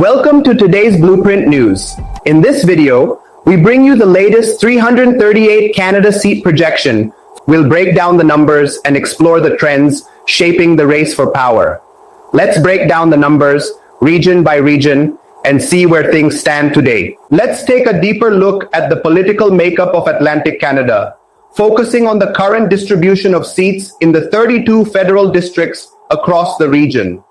Welcome to today's Blueprint News. In this video, we bring you the latest 338 Canada seat projection. We'll break down the numbers and explore the trends shaping the race for power. Let's break down the numbers, region by region, and see where things stand today. Let's take a deeper look at the political makeup of Atlantic Canada, focusing on the current distribution of seats in the 32 federal districts across the region.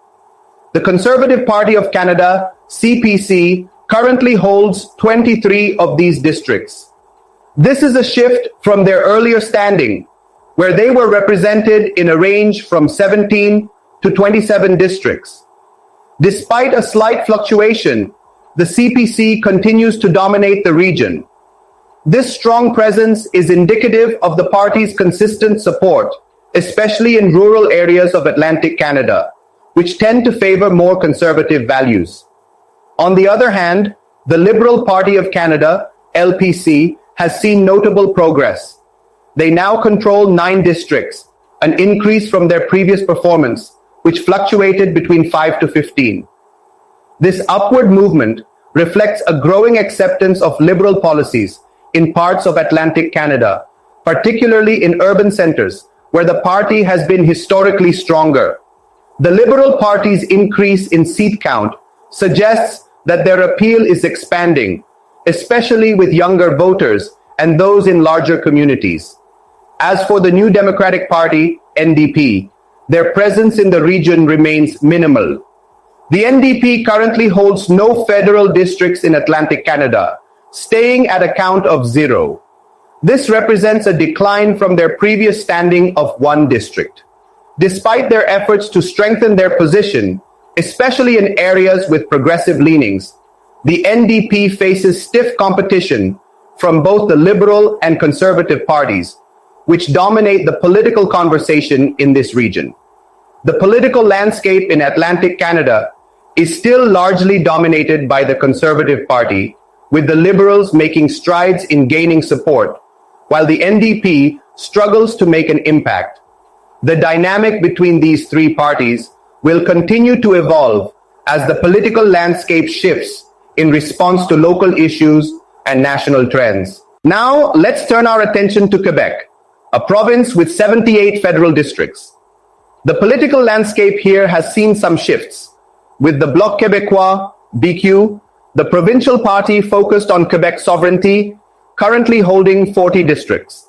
The Conservative Party of Canada, CPC, currently holds 23 of these districts. This is a shift from their earlier standing, where they were represented in a range from 17 to 27 districts. Despite a slight fluctuation, the CPC continues to dominate the region. This strong presence is indicative of the party's consistent support, especially in rural areas of Atlantic Canada, which tend to favor more conservative values. On the other hand, the Liberal Party of Canada, LPC, has seen notable progress. They now control 9 districts, an increase from their previous performance, which fluctuated between 5 to 15. This upward movement reflects a growing acceptance of Liberal policies in parts of Atlantic Canada, particularly in urban centers, where the party has been historically stronger. The Liberal Party's increase in seat count suggests that their appeal is expanding, especially with younger voters and those in larger communities. As for the New Democratic Party, NDP, their presence in the region remains minimal. The NDP currently holds no federal districts in Atlantic Canada, staying at a count of 0. This represents a decline from their previous standing of 1 district. Despite their efforts to strengthen their position, especially in areas with progressive leanings, the NDP faces stiff competition from both the Liberal and Conservative parties, which dominate the political conversation in this region. The political landscape in Atlantic Canada is still largely dominated by the Conservative Party, with the Liberals making strides in gaining support, while the NDP struggles to make an impact. The dynamic between these 3 parties will continue to evolve as the political landscape shifts in response to local issues and national trends. Now, let's turn our attention to Quebec, a province with 78 federal districts. The political landscape here has seen some shifts, with the Bloc Québécois, BQ, the provincial party focused on Quebec sovereignty, currently holding 40 districts.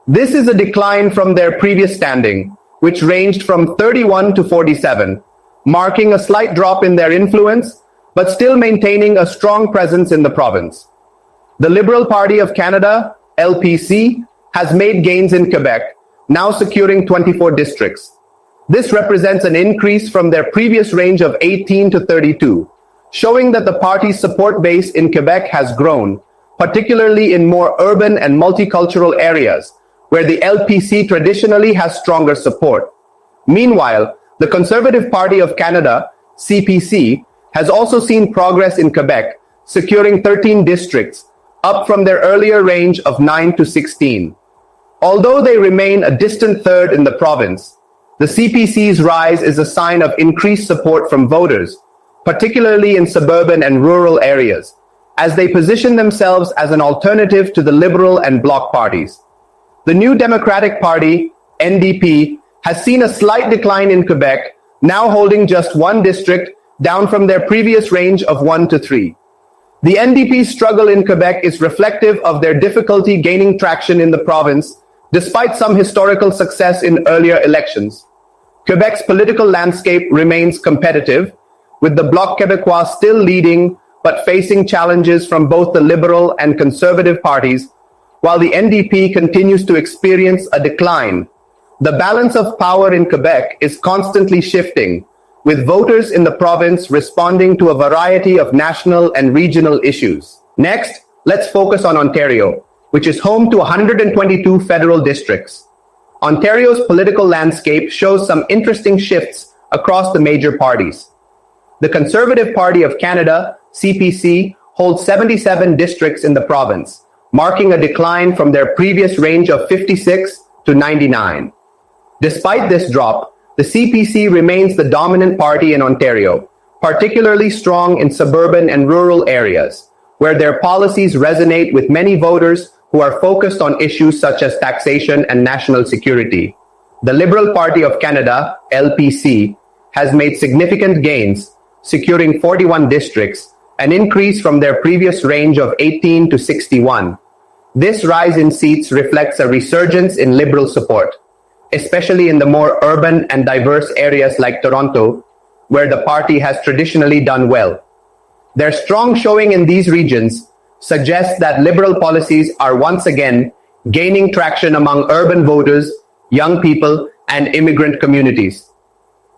This is a decline from their previous standing, which ranged from 31 to 47, marking a slight drop in their influence, but still maintaining a strong presence in the province. The Liberal Party of Canada, LPC, has made gains in Quebec, now securing 24 districts. This represents an increase from their previous range of 18 to 32, showing that the party's support base in Quebec has grown, particularly in more urban and multicultural areas, where the LPC traditionally has stronger support. Meanwhile, the Conservative Party of Canada, CPC, has also seen progress in Quebec, securing 13 districts, up from their earlier range of 9 to 16. Although they remain a distant third in the province, the CPC's rise is a sign of increased support from voters, particularly in suburban and rural areas, as they position themselves as an alternative to the Liberal and Bloc parties. The New Democratic Party, NDP, has seen a slight decline in Quebec, now holding just 1 district, down from their previous range of 1 to 3. The NDP's struggle in Quebec is reflective of their difficulty gaining traction in the province, despite some historical success in earlier elections. Quebec's political landscape remains competitive, with the Bloc Québécois still leading, but facing challenges from both the Liberal and Conservative parties, while the NDP continues to experience a decline. The balance of power in Quebec is constantly shifting, with voters in the province responding to a variety of national and regional issues. Next, let's focus on Ontario, which is home to 122 federal districts. Ontario's political landscape shows some interesting shifts across the major parties. The Conservative Party of Canada, CPC, holds 77 districts in the province, marking a decline from their previous range of 56 to 99. Despite this drop, the CPC remains the dominant party in Ontario, particularly strong in suburban and rural areas, where their policies resonate with many voters who are focused on issues such as taxation and national security. The Liberal Party of Canada, LPC, has made significant gains, securing 41 districts, an increase from their previous range of 18 to 61. This rise in seats reflects a resurgence in Liberal support, especially in the more urban and diverse areas like Toronto, where the party has traditionally done well. Their strong showing in these regions suggests that Liberal policies are once again gaining traction among urban voters, young people, and immigrant communities.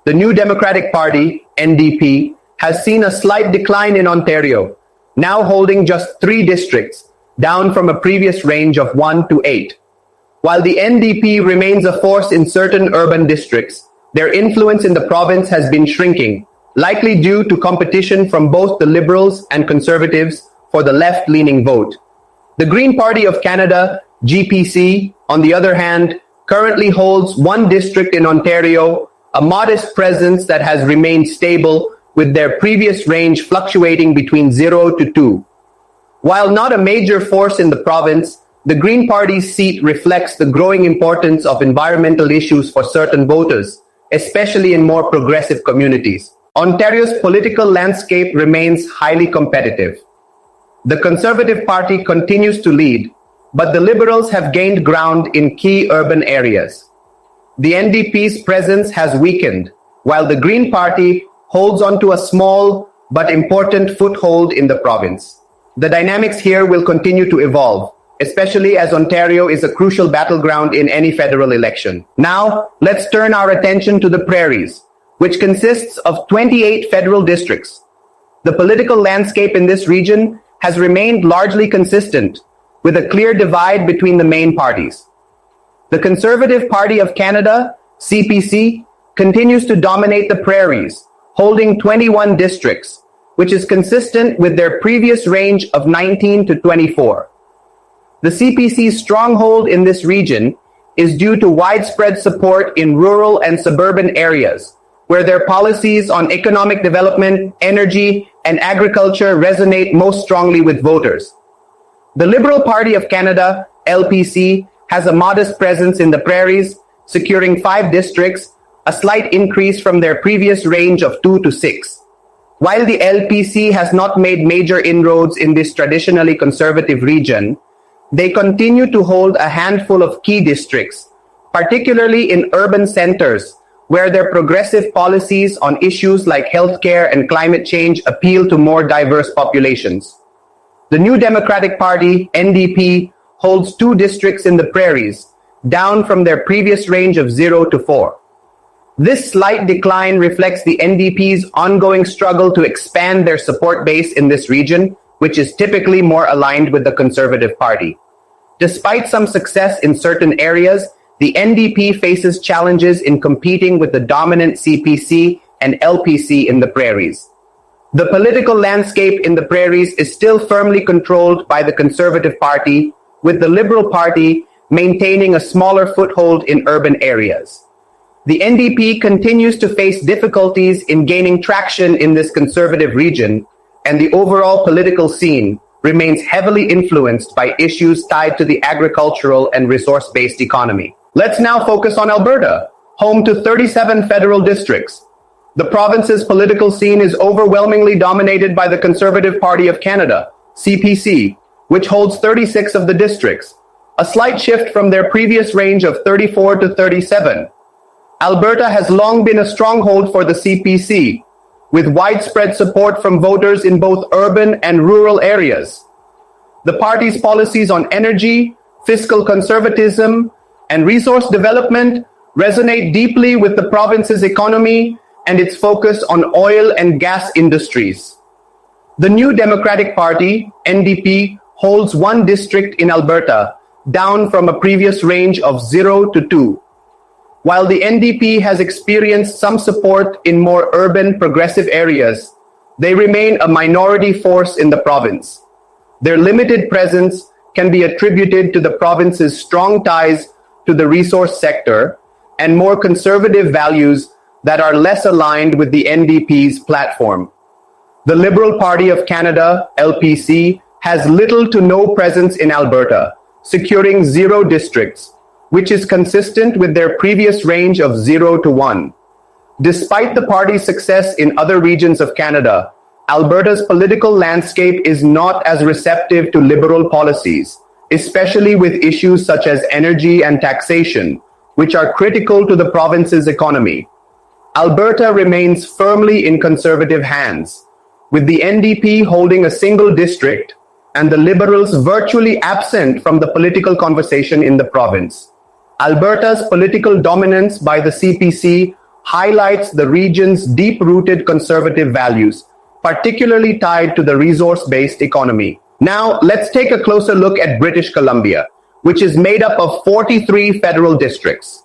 The New Democratic Party, NDP, has seen a slight decline in Ontario, now holding just 3 districts, down from a previous range of 1 to 8. While the NDP remains a force in certain urban districts, their influence in the province has been shrinking, likely due to competition from both the Liberals and Conservatives for the left-leaning vote. The Green Party of Canada, GPC, on the other hand, currently holds 1 district in Ontario, a modest presence that has remained stable, with their previous range fluctuating between 0 to 2. While not a major force in the province, the Green Party's seat reflects the growing importance of environmental issues for certain voters, especially in more progressive communities. Ontario's political landscape remains highly competitive. The Conservative Party continues to lead, but the Liberals have gained ground in key urban areas. The NDP's presence has weakened, while the Green Party holds onto a small but important foothold in the province. The dynamics here will continue to evolve, especially as Ontario is a crucial battleground in any federal election. Now, let's turn our attention to the Prairies, which consists of 28 federal districts. The political landscape in this region has remained largely consistent, with a clear divide between the main parties. The Conservative Party of Canada, CPC, continues to dominate the Prairies, holding 21 districts, which is consistent with their previous range of 19 to 24. The CPC's stronghold in this region is due to widespread support in rural and suburban areas, where their policies on economic development, energy, and agriculture resonate most strongly with voters. The Liberal Party of Canada, LPC, has a modest presence in the Prairies, securing 5 districts, a slight increase from their previous range of 2 to 6. While the LPC has not made major inroads in this traditionally conservative region, they continue to hold a handful of key districts, particularly in urban centers, where their progressive policies on issues like healthcare and climate change appeal to more diverse populations. The New Democratic Party, NDP, holds 2 districts in the Prairies, down from their previous range of 0 to 4. This slight decline reflects the NDP's ongoing struggle to expand their support base in this region, which is typically more aligned with the Conservative Party. Despite some success in certain areas, the NDP faces challenges in competing with the dominant CPC and LPC in the Prairies. The political landscape in the Prairies is still firmly controlled by the Conservative Party, with the Liberal Party maintaining a smaller foothold in urban areas. The NDP continues to face difficulties in gaining traction in this conservative region, and the overall political scene remains heavily influenced by issues tied to the agricultural and resource-based economy. Let's now focus on Alberta, home to 37 federal districts. The province's political scene is overwhelmingly dominated by the Conservative Party of Canada, CPC, which holds 36 of the districts, a slight shift from their previous range of 34 to 37. Alberta has long been a stronghold for the CPC, with widespread support from voters in both urban and rural areas. The party's policies on energy, fiscal conservatism, and resource development resonate deeply with the province's economy and its focus on oil and gas industries. The New Democratic Party, NDP, holds 1 district in Alberta, down from a previous range of 0 to 2. While the NDP has experienced some support in more urban, progressive areas, they remain a minority force in the province. Their limited presence can be attributed to the province's strong ties to the resource sector and more conservative values that are less aligned with the NDP's platform. The Liberal Party of Canada, LPC, has little to no presence in Alberta, securing 0 districts, which is consistent with their previous range of 0 to 1. Despite the party's success in other regions of Canada, Alberta's political landscape is not as receptive to Liberal policies, especially with issues such as energy and taxation, which are critical to the province's economy. Alberta remains firmly in Conservative hands, with the NDP holding a single district and the Liberals virtually absent from the political conversation in the province. Alberta's political dominance by the CPC highlights the region's deep-rooted conservative values, particularly tied to the resource-based economy. Now, let's take a closer look at British Columbia, which is made up of 43 federal districts.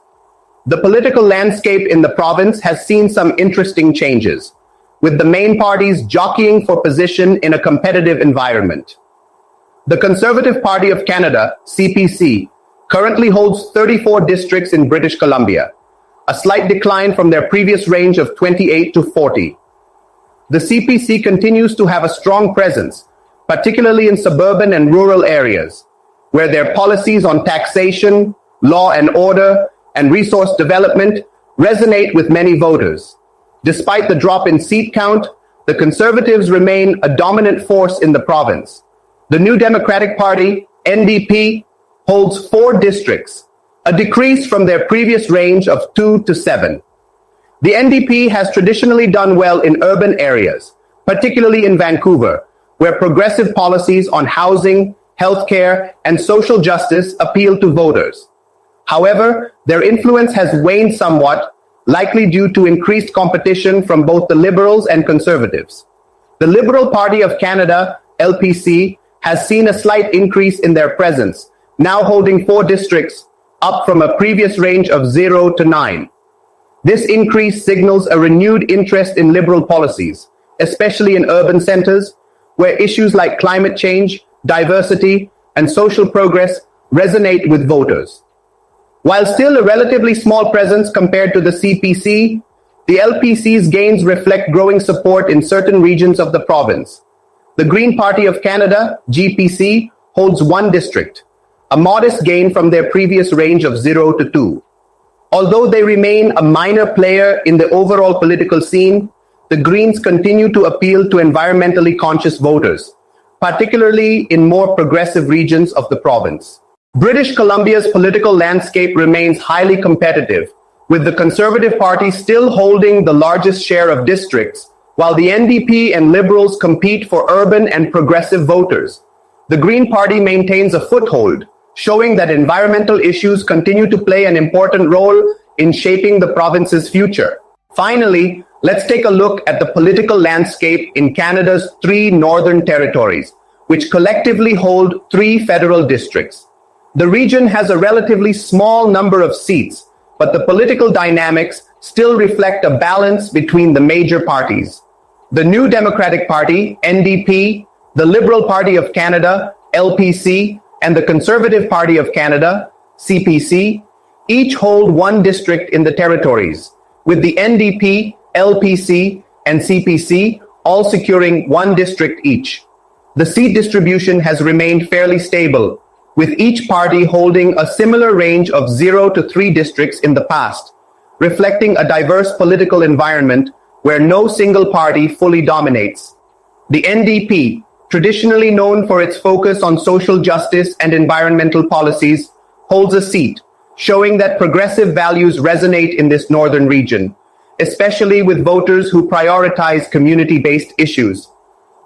The political landscape in the province has seen some interesting changes, with the main parties jockeying for position in a competitive environment. The Conservative Party of Canada, CPC, currently holds 34 districts in British Columbia, a slight decline from their previous range of 28 to 40. The CPC continues to have a strong presence, particularly in suburban and rural areas, where their policies on taxation, law and order, and resource development resonate with many voters. Despite the drop in seat count, the Conservatives remain a dominant force in the province. The New Democratic Party, NDP, holds 4 districts, a decrease from their previous range of 2 to 7. The NDP has traditionally done well in urban areas, particularly in Vancouver, where progressive policies on housing, healthcare, and social justice appeal to voters. However, their influence has waned somewhat, likely due to increased competition from both the Liberals and Conservatives. The Liberal Party of Canada, LPC, has seen a slight increase in their presence, now holding 4 districts, up from a previous range of 0 to 9. This increase signals a renewed interest in Liberal policies, especially in urban centers, where issues like climate change, diversity, and social progress resonate with voters. While still a relatively small presence compared to the CPC, the LPC's gains reflect growing support in certain regions of the province. The Green Party of Canada, GPC, holds 1 district, a modest gain from their previous range of 0 to 2. Although they remain a minor player in the overall political scene, the Greens continue to appeal to environmentally conscious voters, particularly in more progressive regions of the province. British Columbia's political landscape remains highly competitive, with the Conservative Party still holding the largest share of districts, while the NDP and Liberals compete for urban and progressive voters. The Green Party maintains a foothold, showing that environmental issues continue to play an important role in shaping the province's future. Finally, let's take a look at the political landscape in Canada's 3 northern territories, which collectively hold 3 federal districts. The region has a relatively small number of seats, but the political dynamics still reflect a balance between the major parties. The New Democratic Party, NDP, the Liberal Party of Canada, LPC, and the Conservative Party of Canada, CPC, each hold 1 district in the territories, with the NDP, LPC, and CPC all securing 1 district each. The seat distribution has remained fairly stable, with each party holding a similar range of 0 to 3 districts in the past, reflecting a diverse political environment where no single party fully dominates. The NDP, traditionally known for its focus on social justice and environmental policies, holds a seat, showing that progressive values resonate in this northern region, especially with voters who prioritize community-based issues.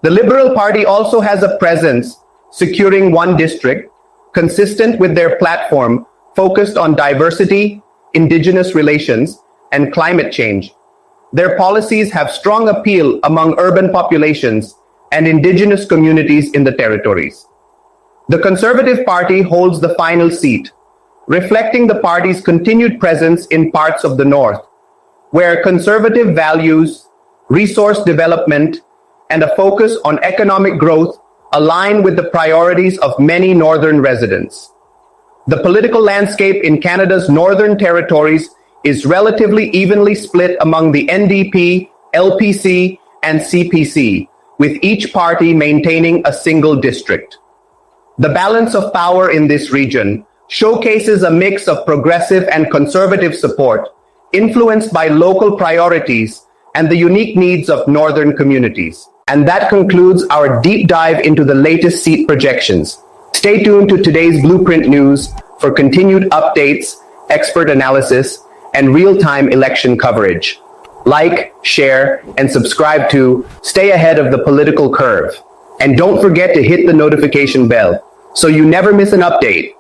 The Liberal Party also has a presence, securing 1 district, consistent with their platform focused on diversity, Indigenous relations, and climate change. Their policies have strong appeal among urban populations and Indigenous communities in the territories. The Conservative Party holds the final seat, reflecting the party's continued presence in parts of the North, where conservative values, resource development, and a focus on economic growth align with the priorities of many northern residents. The political landscape in Canada's northern territories is relatively evenly split among the NDP, LPC, and CPC, with each party maintaining a single district. The balance of power in this region showcases a mix of progressive and conservative support, influenced by local priorities and the unique needs of northern communities. And that concludes our deep dive into the latest seat projections. Stay tuned to today's Blueprint News for continued updates, expert analysis, and real-time election coverage. Like, share, and subscribe to stay ahead of the political curve. And don't forget to hit the notification bell so you never miss an update.